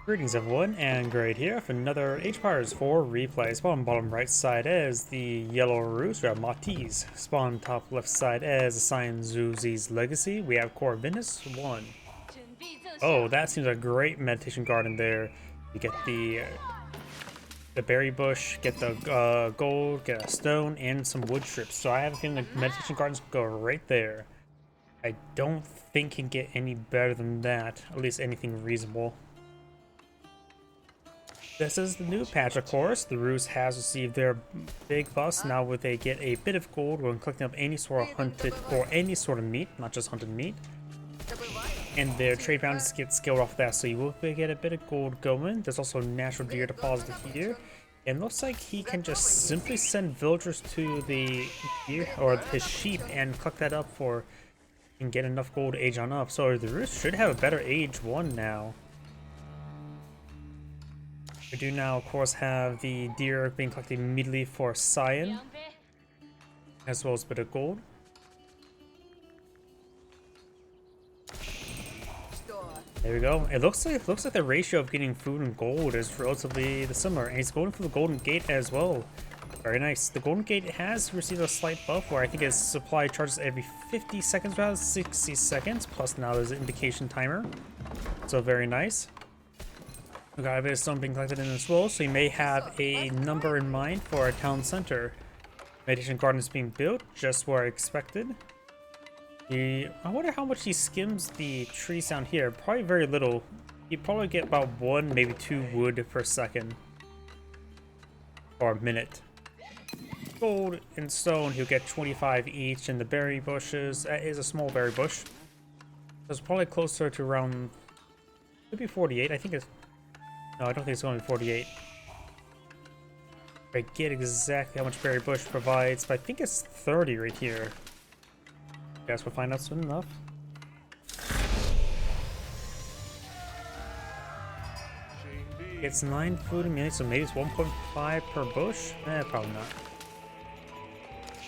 Greetings everyone, and Great here for another H-Pars 4 replay. Spawn bottom right side as the Yellow Roost, we have Matiz. Spawn top left side as Assigned Zuzi's Legacy, we have Corvinus1. Oh, that seems a great meditation garden there. You get the berry bush, get the gold, get a stone, and some wood strips. So I have a feeling the meditation gardens go right there. I don't think it can get any better than that, at least anything reasonable. This is the new patch, of course. The Roost has received their big buffs. Now with they get a bit of gold when collecting up any sort of hunted or any sort of meat, not just hunted meat. And their trade bounties get scaled off that, so you will get a bit of gold going. There's also natural deer deposited here. And looks like he can just simply send villagers to the deer or his sheep and collect that up for and get enough gold to age on up. So the Roost should have a better age 1 now. We do now, of course, have the deer being collected immediately for Cyan, as well as a bit of gold. There we go. It looks like the ratio of getting food and gold is relatively similar, and he's going for the Golden Gate as well. Very nice. The Golden Gate has received a slight buff where I think its supply charges every 50 seconds rather than 60 seconds, plus now there's an indication timer. So very nice. We got a bit of stone being collected in as well, so you may have a number in mind for a town center. Meditation garden is being built, just where I expected. I wonder how much he skims the trees down here. Probably very little. You probably get about 1, maybe 2 wood per second. Or a minute. Gold and stone, he'll get 25 each, and the berry bushes, that is a small berry bush. So it's probably closer to around, could be 48, I think it's, no, I don't think it's going to be 48. I get exactly how much berry bush provides, but I think it's 30 right here. Guess we'll find out soon enough. It's 9 food a minute, so maybe it's 1.5 per bush? Probably not.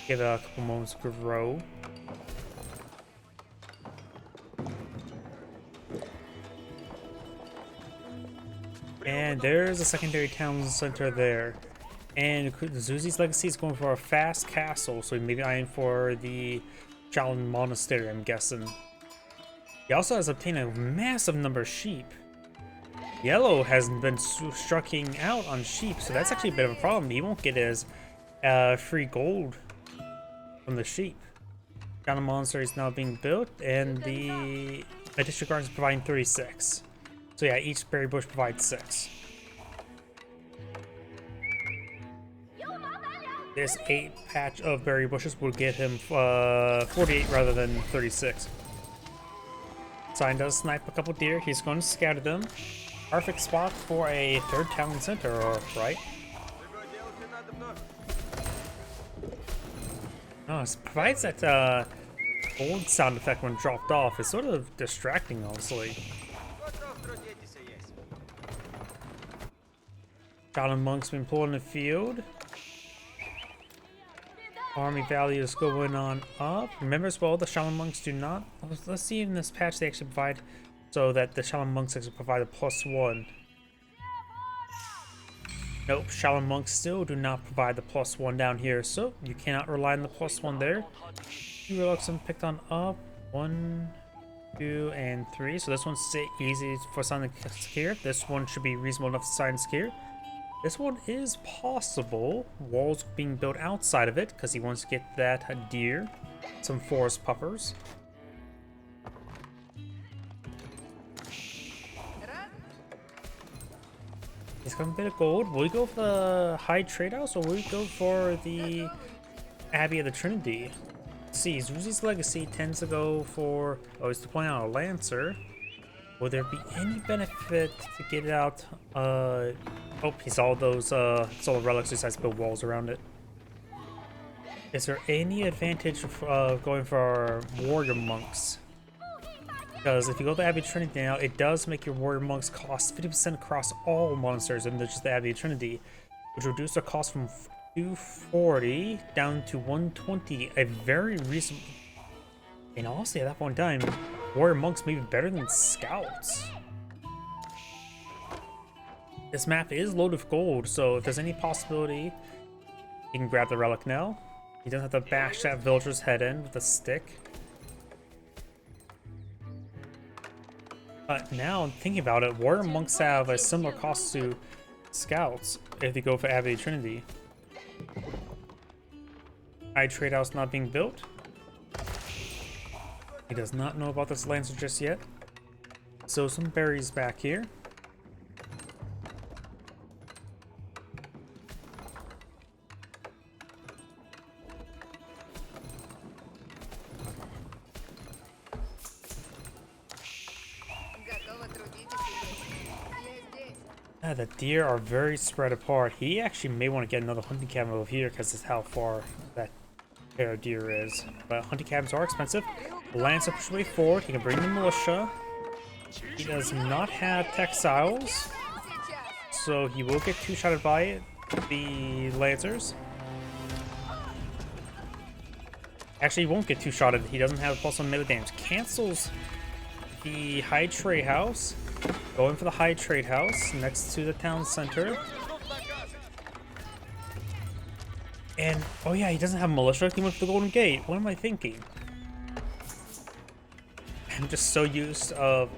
Give it a couple moments to grow. And there's a secondary town center there. And Zuzi's Legacy is going for a fast castle, so maybe eyeing for the Shaolin Monastery, I'm guessing. He also has obtained a massive number of sheep. Yellow has been striking out on sheep, so that's actually a bit of a problem. He won't get his free gold from the sheep. Shaolin Monastery is now being built, and the district guard is providing 36. So yeah, each berry bush provides 6. This 8 patch of berry bushes will get him 48 rather than 36. Cyan does snipe a couple deer. He's going to scatter them. Perfect spot for a 3rd town center, right? Oh, it provides that gold sound effect when dropped off. It's sort of distracting, honestly. Shaolin monks been pulling the field. Army value is going on up. Remember as well, the Shaolin monks do not. Let's see in this patch they actually provide so that the Shaolin monks actually provide a +1. Nope, Shaolin monks still do not provide the +1 down here, so you cannot rely on the +1 there. 2 relics picked on up. 1, 2, and 3. So this one's easy for Cyan to secure. This one should be reasonable enough for Cyan to secure. This one is possible. Walls being built outside of it because he wants to get that deer. Some forest puffers. He's got a bit of gold. Will we go for the high trade house or will we go for the Abbey of the Trinity? Let's see, Zuzi's Legacy tends to go for, oh, he's deploying out a Lancer. Will there be any benefit to get it out? Oh, he saw those solar relics, decides to build walls around it. Is there any advantage of going for our warrior monks? Because if you go to the Abbey of Trinity now, it does make your warrior monks cost 50% across all monasteries, and there's just the Abbey of Trinity, which reduces the cost from 240 down to 120. A very reasonable. And honestly, at that point in time, warrior monks may be better than scouts. This map is loaded with gold, so if there's any possibility, he can grab the relic now. He doesn't have to bash that villager's head in with a stick. But now, thinking about it, warrior monks have a similar cost to scouts if they go for Abbey Trinity. Trade house not being built. He does not know about this lancer just yet. So some berries back here. The deer are very spread apart. He actually may want to get another hunting cabin over here because it's how far that pair of deer is. But hunting cabins are expensive. Lancer pushes way forward. He can bring the militia. He does not have textiles, so he will get two-shotted by the lancers. Actually, he won't get two-shotted. He doesn't have plus one melee damage. Cancels the high trade house. Going for the high trade house next to the town center. And, oh yeah, he doesn't have militia. He went for the Golden Gate. What am I thinking? I'm just so used of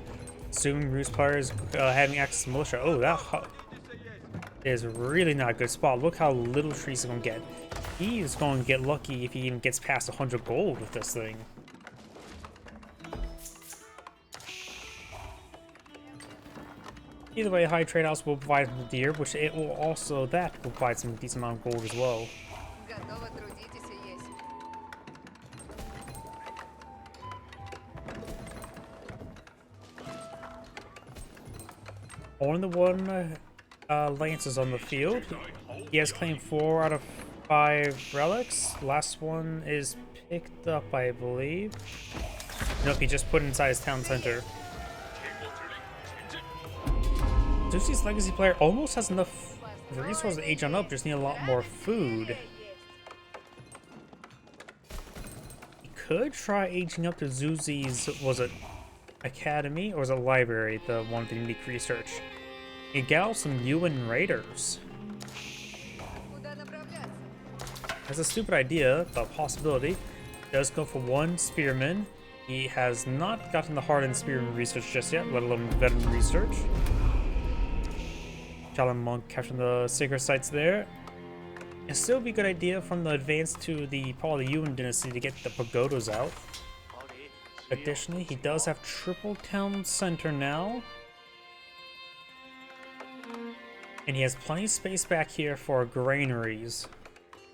assuming Ruse players having access to militia. Oh, that is really not a good spot. Look how little trees he's going to get. He's going to get lucky if he even gets past 100 gold with this thing. Either way, high trade house will provide him with deer, which it will also, that will provide some decent amount of gold as well. Only the one Lancers on the field. He has claimed 4 out of 5 relics. Last one is picked up, I believe. Nope, he just put it inside his town center. Zuzi's legacy player almost has enough resources to age on up, just need a lot more food. He could try aging up to Zuzi's, was it academy or was it library, the one with the unique research? He got some UN raiders. That's a stupid idea, but a possibility. He does go for 1 spearman. He has not gotten the hardened spearman research just yet, let alone veteran research. Shaolin Monk capturing the sacred sites there. It'd still be a good idea from the advance to the probably Yuan dynasty to get the pagodas out. Additionally, he does have triple town center now. And he has plenty of space back here for granaries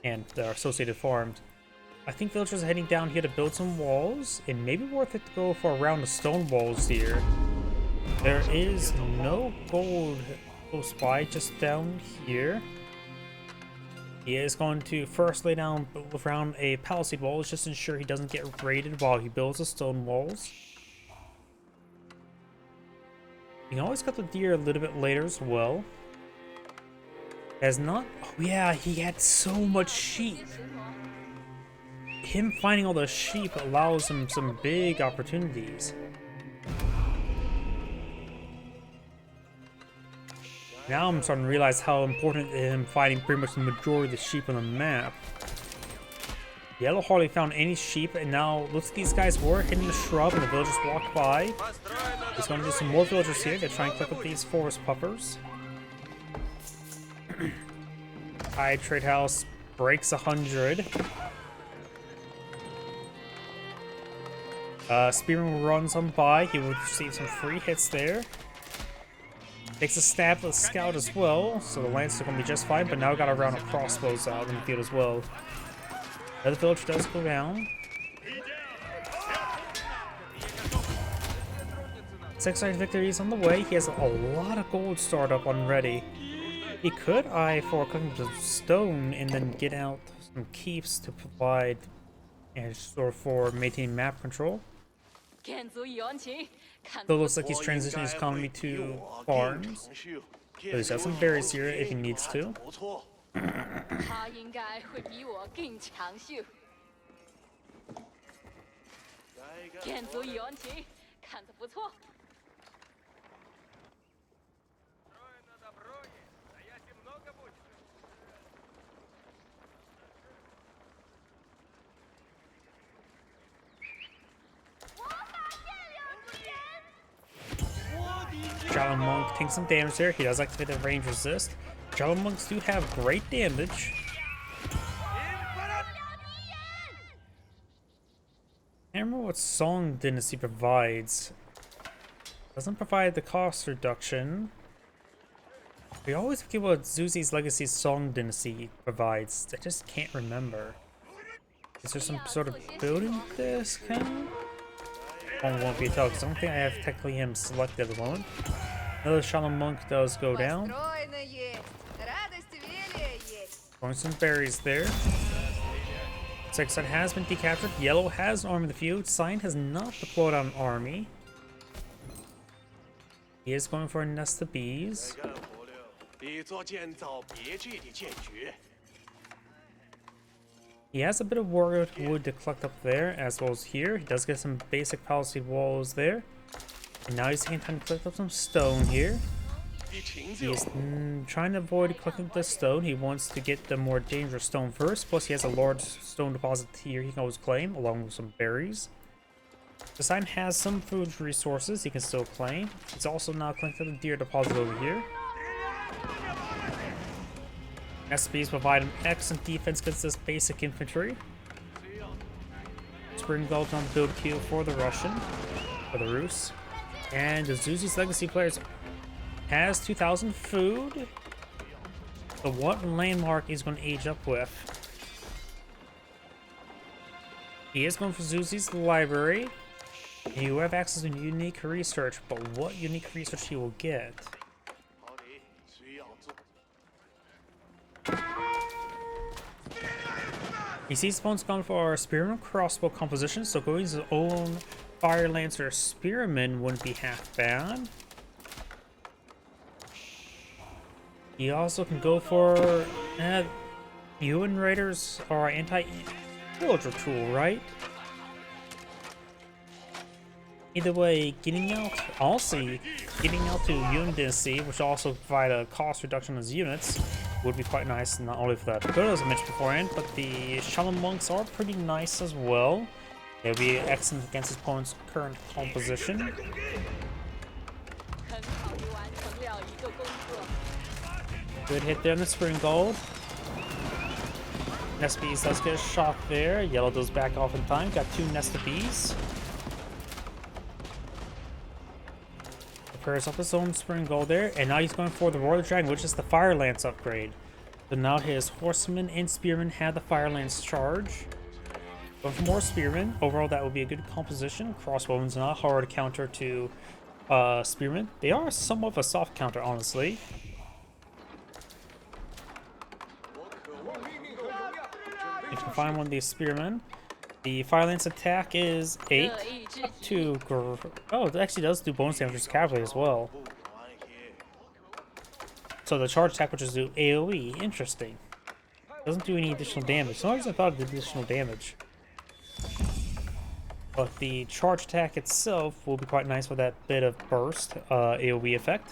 and their associated farms. I think villagers are heading down here to build some walls. It may be worth it to go for a round of stone walls here. There is no gold close by, just down here. He is going to first lay down around a palisade wall, just to ensure he doesn't get raided while he builds the stone walls. You can always cut the deer a little bit later as well. Has not. Oh yeah, he had so much sheep. Him finding all the sheep allows him some big opportunities. Now I'm starting to realize how important it is him fighting pretty much the majority of the sheep on the map. Yellow hardly found any sheep, and now looks like these guys were hitting the shrub and the villagers walked by. He's going to do some more villagers here to try and click with these forest puffers. High trade house breaks 100. Spearman runs on by. He will receive some free hits there. Takes a stab at the scout as well, so the Lancers are going to be just fine, but now got a round of crossbows out in the field as well. The other village does go down. 6 victories on the way. He has a lot of gold stored up already. He could eye for cooking some stone and then get out some keeps to provide and store for maintaining map control. So it looks like he's transitioning his economy to farms. So he's got some berries here if he needs to. Monk taking some damage there. He does activate the range resist. Shadow Monks do have great damage. I can't remember what Song Dynasty provides. Doesn't provide the cost reduction. We always forget what Zuzi's Legacy Song Dynasty provides. I just can't remember. Is there some sort of building discount? Won't be a tell because I don't think I have technically him selected at the moment. Another Shadow Monk does go down. Throwing some berries there. Six side has been decaptured. Yellow has an army in the field. Cyan has not deployed on an army. He is going for a nest of bees. He has a bit of warrior wood to collect up there, as well as here. He does get some basic policy walls there. And now he's taking time to collect up some stone here. He is trying to avoid collecting the stone. He wants to get the more dangerous stone first. Plus, he has a large stone deposit here he can always claim, along with some berries. The sign has some food resources he can still claim. He's also now collecting the deer deposit over here. SPs provide an excellent defense against this basic infantry. Spring Belt on the build queue for the Russian, for the Rus. And the Zuzi's Legacy players has 2,000 food. So what landmark is going to age up with? He is going for Zuzi's Library. And you have access to unique research, but what unique research he will get? He sees opponents going for a Spearman crossbow composition, so going his own Fire Lancer Spearman wouldn't be half bad. He also can go for UN Raiders are anti-villager tool, right? Either way, getting out to UN Dynasty, which also provide a cost reduction on his units, would be quite nice, not only for that pagoda as I mentioned beforehand, but the Shadow Monks are pretty nice as well. They'll be excellent against his opponent's current composition. Good hit there on the Spring Gold. Nest Bees does get a shot there. Yellow does back off in time. Got 2 Nest of Bees. Prepares up his own Spring Gold there. And now he's going for the Royal Dragon, which is the Fire Lance upgrade. So now his Horsemen and Spearmen have the Fire Lance charge. Going for more Spearmen. Overall, that would be a good composition. Crossbowmen's not a hard counter to Spearmen. They are somewhat of a soft counter, honestly. You can find one of these Spearmen. The Fire Lance attack is 8 up to... Oh, it actually does do bonus damage to cavalry as well. So the charge attack, which is do AoE, interesting. Doesn't do any additional damage. Sometimes I thought it did additional damage. But the charge attack itself will be quite nice with that bit of burst AoE effect.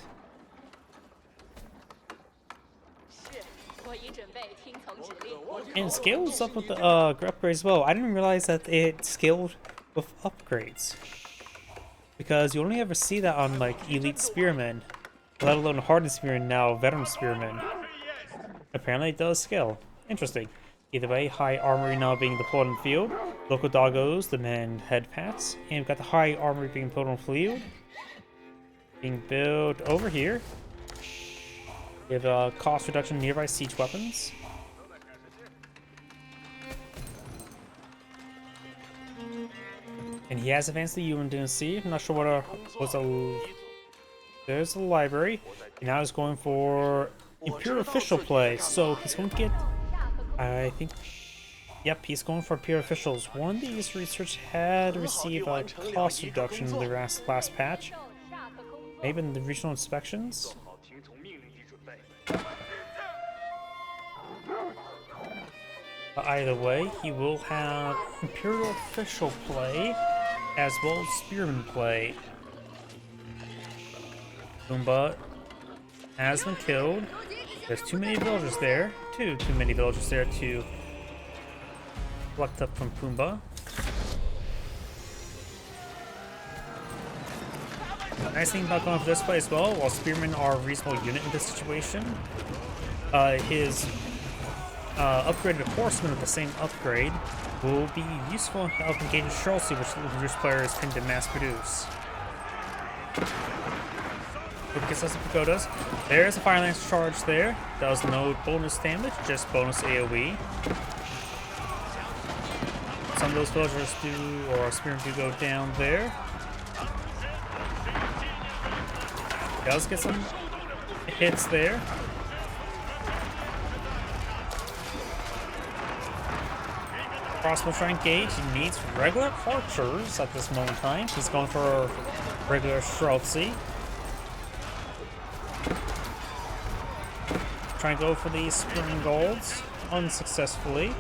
And scales up with the upgrades as well. I didn't realize that it scaled with upgrades. Because you only ever see that on like Elite Spearmen, let alone Hardened Spearmen, now Veteran Spearmen. Apparently it does scale. Interesting. Either way, high armory now being deployed in the field. Local doggos demand head pats. And we've got the high armory being put on the field. Being built over here. We have a cost reduction nearby siege weapons. And he has advanced the UN Dynasty. I'm not sure what was a... There's a library. And now he's going for Imperial Official play. So he's going to get... I think... Yep, he's going for Imperial Officials. One of these research had received a cost reduction in the last patch. Maybe in the regional inspections. But either way, he will have Imperial Official play as well as Spearman play. Pumbaa has been killed. There's too many villagers there. Too many villagers there to collect up from Pumbaa. Nice thing about going for this play as well, while Spearmen are a reasonable unit in this situation, his upgraded horsemen with the same upgrade will be useful in helping gain Charlesy, which Reduce players tend to mass produce. Gets us some pagodas. There's a Fire Lance charge there. Does no bonus damage, just bonus AoE. Some of those villagers do, or Spearmen do go down there. Does get some hits there. Crossbow try and engage. He needs regular archers at this moment in time. He's going for regular Streltsy. Try and go for these Spearman Golds unsuccessfully.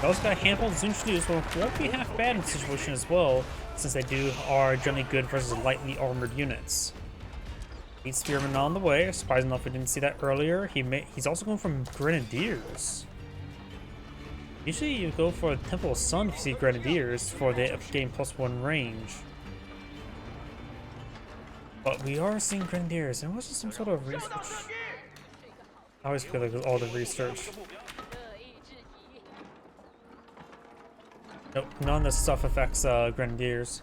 They also got a handful of Zunchus, which won't be half bad in the situation as well, since they are generally good versus lightly armored units. He's Spearman on the way. Surprising enough, we didn't see that earlier. He's also going from Grenadiers. Usually you go for Temple of Sun if you see Grenadiers for the game +1 range. But we are seeing Grenadiers, and was this some sort of research? I always feel like all the research. Nope, none of this stuff affects Grenadiers.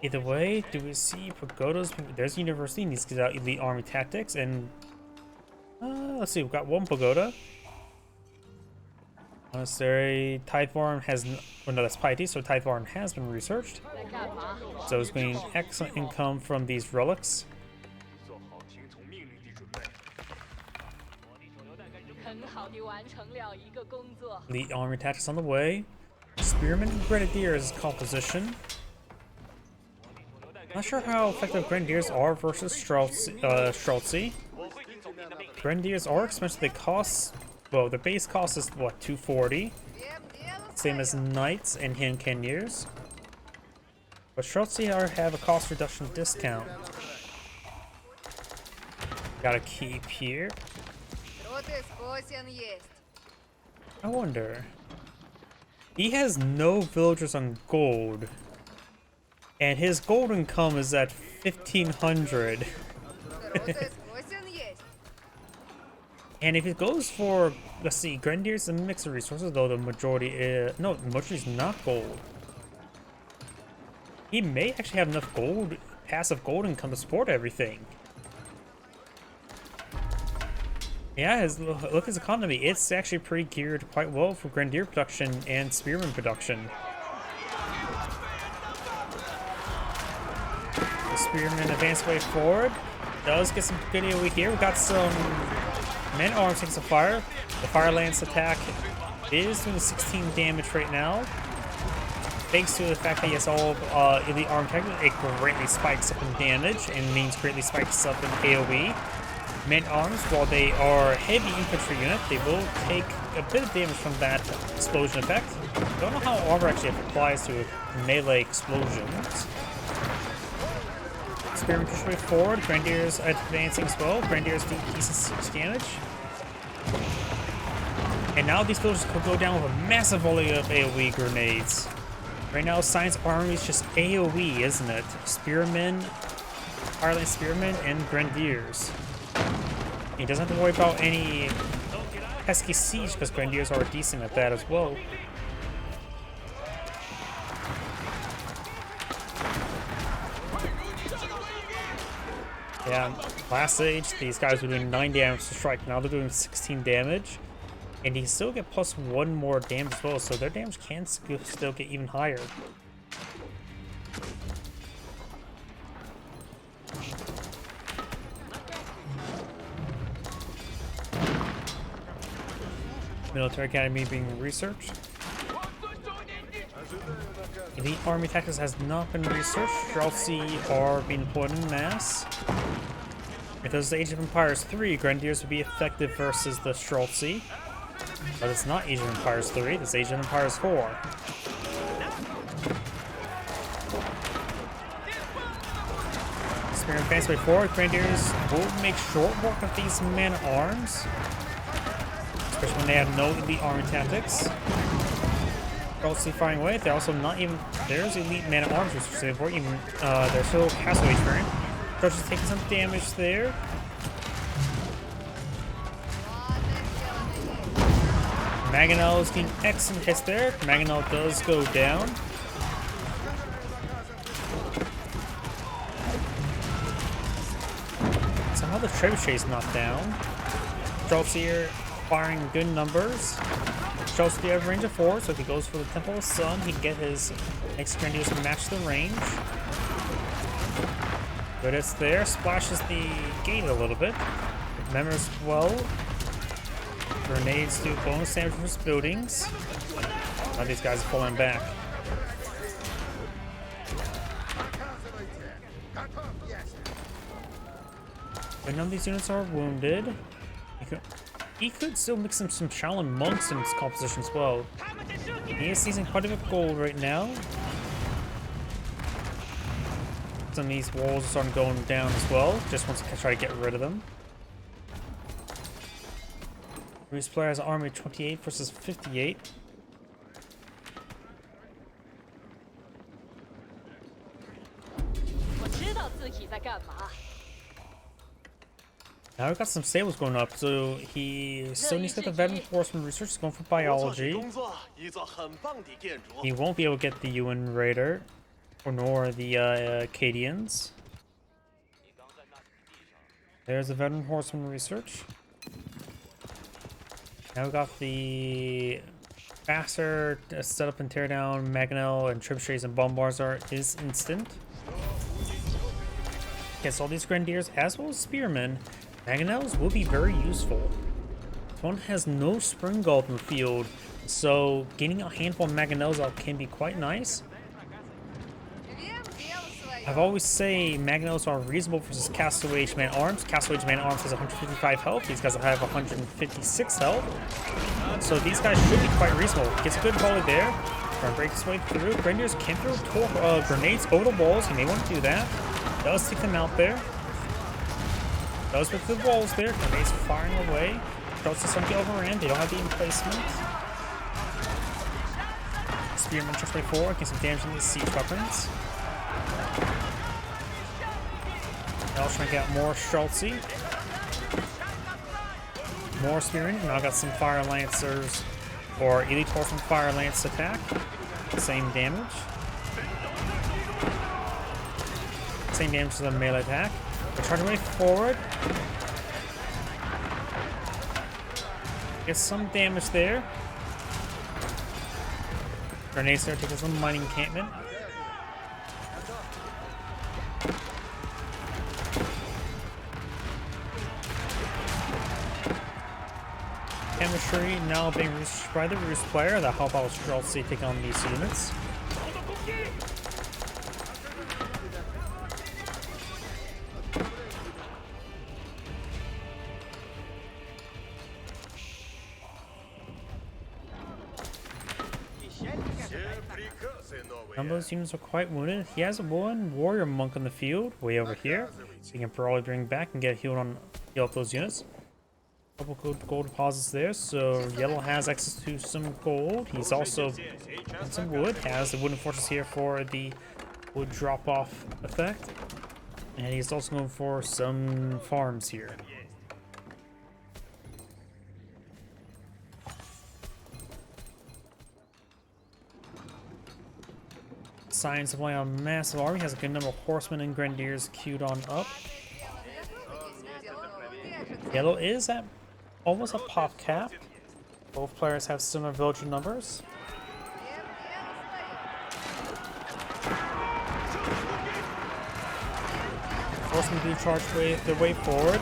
Either way, do we see Pagodas? There's University, needs to get out Elite Army Tactics, and let's see, we've got one Pagoda. Monastery, Tidevarm has, well, no, that's Piety, so Tidevarm has been researched. So it's getting excellent income from these relics. Elite Army Tactics on the way. Spearman and Grenadiers composition. Not sure how effective Grenadiers are versus Streltsy. Grenadiers are expensive. They cost, well, the base cost is what, 240? Same as Knights and Cannoneers. But Streltsy have a cost reduction discount. Got a keep here. I wonder. He has no villagers on gold. And his gold income is at 1,500. And if it goes for, let's see, Grenadiers and mix of resources, though the majority is, no, the majority is not gold. He may actually have enough gold, passive gold income to support everything. Yeah, look at his economy. It's actually pretty geared quite well for Grenadier production and Spearman production. The Spearman advance way forward. Does get some good AoE here. We got some men-at-arms taking some fire. The Fire Lance attack is doing 16 damage right now. Thanks to the fact that he has all elite arm tech, it greatly spikes up in damage and means greatly spikes up in AoE. Men-at-arms, while they are a heavy infantry unit, they will take a bit of damage from that explosion effect. Don't know how armor actually applies to melee explosions. Spearman push way forward. Grenadiers advancing as well. Grenadiers do decent 6 damage. And now these villagers could go down with a massive volley of AoE grenades. Right now, Science Army is just AoE, isn't it? Spearmen, Firelane Spearmen, and Grenadiers. He doesn't have to worry about any pesky siege because Grenadiers are decent at that as well. Yeah, last age, these guys were doing 9 damage to strike. Now they're doing 16 damage. And he still get +1 more damage as well, so their damage can still get even higher. Military Academy being researched. Elite Army Tactics has not been researched. Streltsy are being deployed in mass. If this is Age of Empires 3, Grenadiers would be effective versus the Streltsy. But it's not Age of Empires 3, it's Age of Empires 4. Spearman advance way forward. Grenadiers will make short work of these men-at-arms. Especially when they have no elite army tactics. Streltsy firing away. They're also not even. There's elite man at arms, which they weren't even. They're still castaway turn. Streltsy's taking some damage there. Mangonel's getting excellent hits there. Mangonel does go down. Somehow the trebuchet's not down. Streltsy here firing good numbers. Streltsy have range of 4, so if he goes for the Temple of Sun, he can get his next Grandiers to match the range. Good hits there. Splashes the gate a little bit. Remembers well. Grenades do bonus damage from his buildings. Now these guys are pulling back. But none of these units are wounded. He could still mix in some Shaolin monks in his composition as well. He is seizing quite a bit of gold right now. Some of these walls are starting going down as well. Just wants to try to get rid of them. This player has an army of 28 versus 58. Now we've got some stables going up, so he still needs to get the veteran horseman research, going for biology. He won't be able to get the UN Raider, or nor the Acadians. There's the veteran horseman research. Now we got the faster setup and tear down. Mangonel and trebuchets and bombards is instant. Against all these grenadiers as well as spearmen, Mangonels will be very useful. This one has no spring gold in the field, so getting a handful of Mangonels out can be quite nice. I've always say Mangonels are reasonable versus Castaway Man Arms. Castaway Man Arms has 155 health. These guys have 156 health. So these guys should be quite reasonable. Gets a good volley there. Trying to break his way through. Grenadiers can throw grenades over the walls. He may want to do that. Does take them out there. Does with the walls there. Grenades firing away. Does to some overran. They don't have the emplacement. Spearman just way forward. Get some damage on these siege weapons. Now trying to get more Streltsy. More Spearmen. Now I got some Fire Lancers or Elite Horseman Fire Lance attack. Same damage. Same damage to the melee attack. They're charging way forward. Gets some damage there. Grenades there taking some mining encampment. Chemistry now being reached by the Roost player. That'll help out Streltsy take on these units. Some of those units are quite wounded. He has one warrior monk on the field, way over here. So he can probably bring back and get heal up those units. Couple good gold deposits there, so yellow has access to some gold. He's also got some wood, has the wooden fortress here for the wood drop off effect, and he's also going for some farms here. Signs of a massive army, has a good number of horsemen and grenadiers queued on up. Yellow is at almost a pop cap. Both players have similar villager numbers. Horsemen do charge their way forward.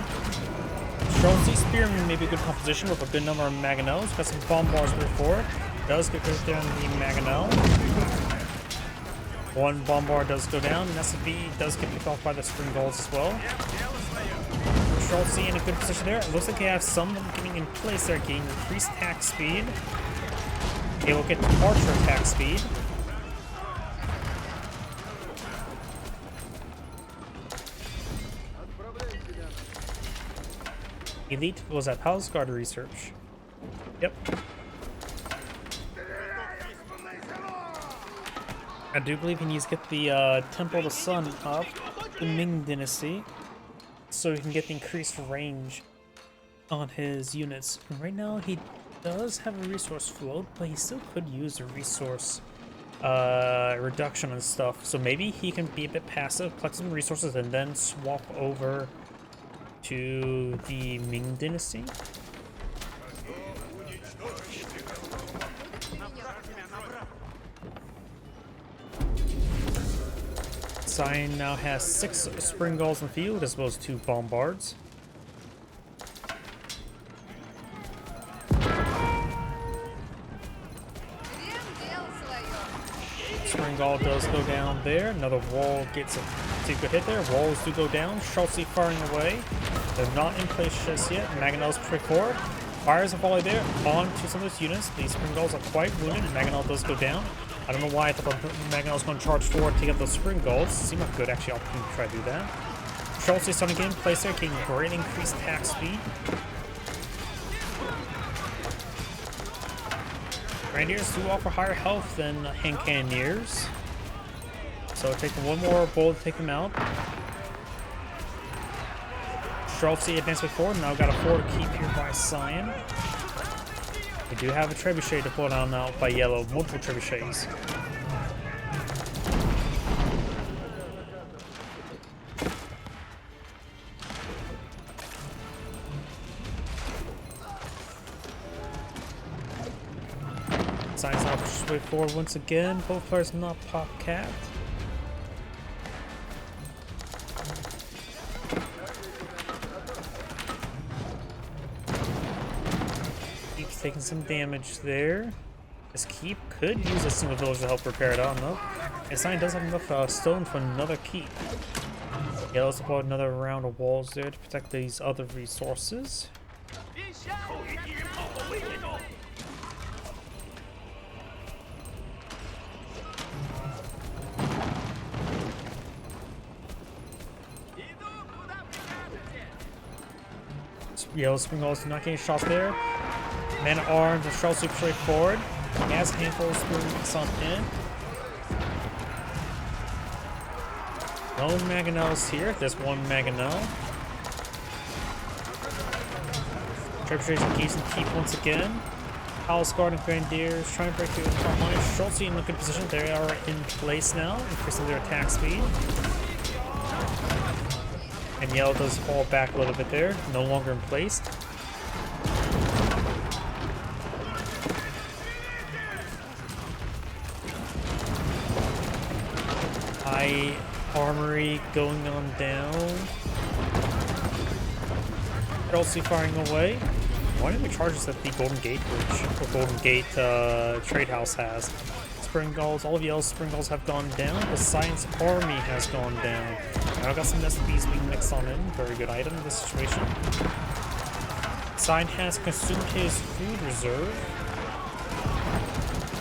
Streltsy Spearman may be a good composition with a good number of Mangonels. Got some bombards way forward. Does get good down the Mangonel. One bombard does go down, and SB does get picked off by the spring golds as well. Streltsy in a good position there. It looks like they have some of them getting in place there, getting increased attack speed. They will get departure attack speed. Elite was at Palace Guard research. Yep. I do believe he needs to get the Temple of the Sun up, the Ming Dynasty, so he can get the increased range on his units. And right now he does have a resource float, but he still could use a resource reduction and stuff. So maybe he can be a bit passive, collect some resources, and then swap over to the Ming Dynasty. Cyan now has 6 Spring Gulls in the field, as well as 2 Bombards. Spring Gull does go down there. Another wall gets a good hit there. Walls do go down. Schultz firing away. They're not in place just yet. Mangonel's pretty forward. Fires a volley there onto some of those units. These Spring Gulls are quite wounded. Mangonel does go down. I don't know why I thought Mangonel's going to charge forward to get those Spring Gulls. Seemed like a good actually opportunity to try to do that. Schultz is starting to get in place there, getting great increased attack speed. Grenadiers do offer higher health than hand cannoneers, so taking one more bullet to take them out. Schultz advancing forward, now got a forward keep here by Cyan. We do have a trebuchet to pull down now by Yellow, multiple trebuchets. Cyan's now pushes way forward once again. Both players not pop cat. Keep's taking some damage there. This keep could use a single village to help repair it on though. And Cyan does have enough stone for another keep. Yellow's deployed another round of walls there to protect these other resources. Yellow Spring Gulls not getting shots there. Man at Arms and Charles super straightforward. He has a handful of spoons on in. No Mangonels here. There's one Mangonel. Trebuchets engaged in keep once again. Palace Guard and Grenadiers trying to break through the front line. Schultz in a good position. They are in place now, increasing their attack speed. And Yellow does fall back a little bit there, no longer in place. High armory going on down. Chelsea firing away. Why didn't we charge us at the Golden Gate Bridge, or Golden Gate Trade House has? Spring Gulls, all of Yellow's Spring Gulls have gone down. The Science Army has gone down. Now I've got some SPs being mixed on in. Very good item in this situation. Cyan has consumed his food reserve.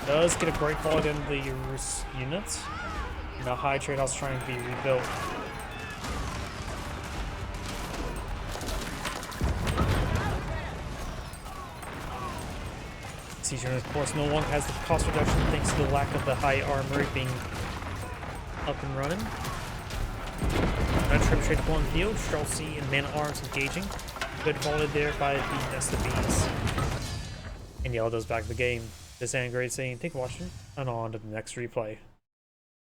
Does get a great volley in the units. Now High Trade House trying to be rebuilt. Siege unit, of course, no longer has the cost reduction thanks to the lack of the high armory being up and running. Red Trebuchet deploying the field, Chelsea and Man at Arms engaging. Good volley there by the SWBs. And Yellow does back the game. This is Great saying, thank you for watching, and on to the next replay.